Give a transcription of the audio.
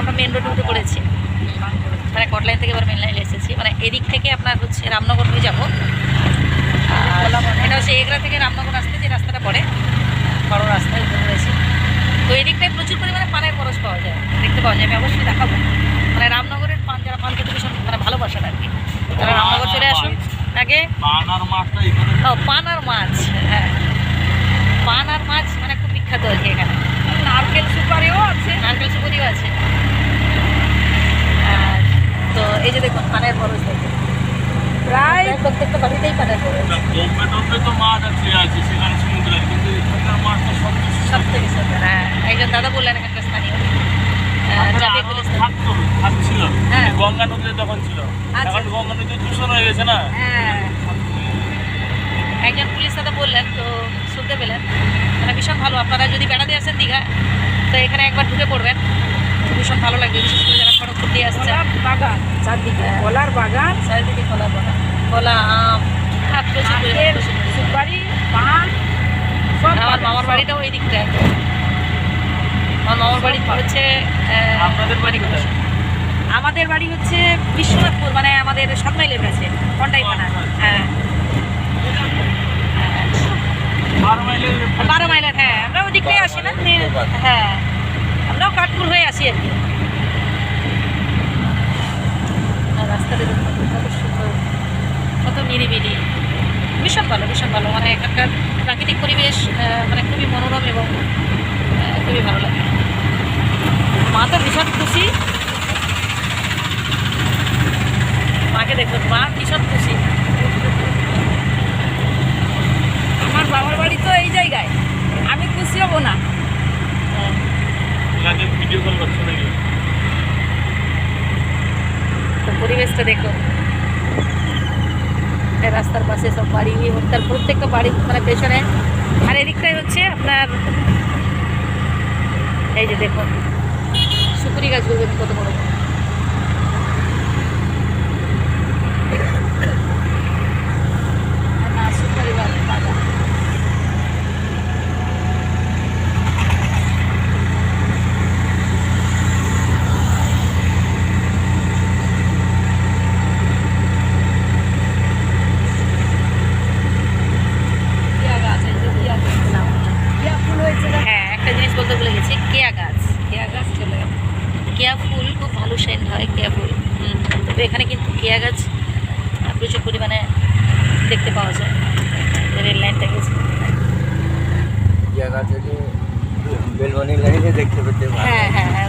আমরা মেন রোডে উঠে পড়েছি, মানে কটলাইন থেকে এবার মেন লাইনে এসেছি। মানে এদিক থেকে আপনার হচ্ছে রামনগর হয়ে যাবো। আর এটা হচ্ছে এগরা থেকে রামনগর আসতে যে রাস্তাটা পড়ে, বড় রাস্তায় উঠে পড়েছি। তো এদিকটায় প্রচুর পরিমাণে পানের পরশ পাওয়া যায়, দেখতে পাওয়া যায়। আমি অবশ্যই দেখাবো। মানে রামনগরের পান, যারা পান খেতে ভীষণ মানে ভালোবাসেন আর কি, তারা রামনগর চলে আসুন। আগে পান আর মাছ, হ্যাঁ পান আর মাছ মানে খুব বিখ্যাত আর কি এখানে। নারকেল সুপারিও আছে, নারকেল সুপারিও আছে। তো এই যে দেখুন পানের পরশ দেখুন, প্রায় প্রত্যেকটা বাড়িতেই পানের পরশ। সব থেকে সুন্দর। হ্যাঁ একজন দাদা বললেন এখানকার স্থানীয় গঙ্গা নদীতে তখন ছিল, এখন গঙ্গা নদী দূষণ হয়ে গেছে না। হ্যাঁ একজন পুলিশ দাদা বললেন, তো শুনতে পেলেন। মানে ভীষণ ভালো। আপনারা যদি বেড়াতে আসেন দীঘা, তো এখানে একবার ঢুকে পড়বেন, ভীষণ ভালো লাগবে। বিশেষ করে যারা খড়গপুর দিয়ে আসছে, বাগান চারদিকে, কলার বাগান চারিদিকে কলার বাগান, কলা, আম, সুপারি, পান। আমার মামার বাড়িটাও এই দিকটায়। আমার মামার বাড়ি হচ্ছে আপনাদের বাড়ি কোথায়? আমাদের বাড়ি হচ্ছে বিশ্বনাথপুর, মানে আমাদের 7 মাইলের কাছে, কন্টাইপাড়া। হ্যাঁ 12 মাইলের। হ্যাঁ আমরা ওই দিকটাই আসি না। হ্যাঁ আমরাও কাঠপুর হয়ে আসি আর কি। রাস্তাটা দেখুন কত সুন্দর, কত নিরিবিলি, ভীষণ ভালো, ভীষণ ভালো। মানে এখানকার প্রাকৃতিক পরিবেশ মানে খুবই মনোরম এবং খুবই ভালো লাগে। মা তো ভীষণ খুশি, মাকে দেখুন, মা ভীষণ খুশি। আমার বাবার বাড়ি তো এই জায়গায়, আমি খুশি হব না? ভিডিও কল করছো নাকি? তো পরিবেশটা দেখুন, রাস্তার পাশে সব বাড়ি এবং তার প্রত্যেকটা বাড়ি মানে পেছনে। আর এদিকটাই হচ্ছে আপনার এই যে দেখুন সুপুরি গাছগুলো দেখুন কত বড়। সুপারি বাগান। হ্যাঁ একটা জিনিস বলতে ভুলে গেছি, কেয়া গাছ। কেয়া গাছ চলে গেল। কেয়া ফুল খুব ভালো সেন্ট হয় কেয়া ফুল। তবে এখানে কিন্তু কেয়া গাছ প্রচুর পরিমাণে দেখতে পাওয়া যায়। রেল লাইনটা গেছে, কেয়া গাছ বেলবনি লাইনে দেখতে পেতে। হ্যাঁ হ্যাঁ হ্যাঁ।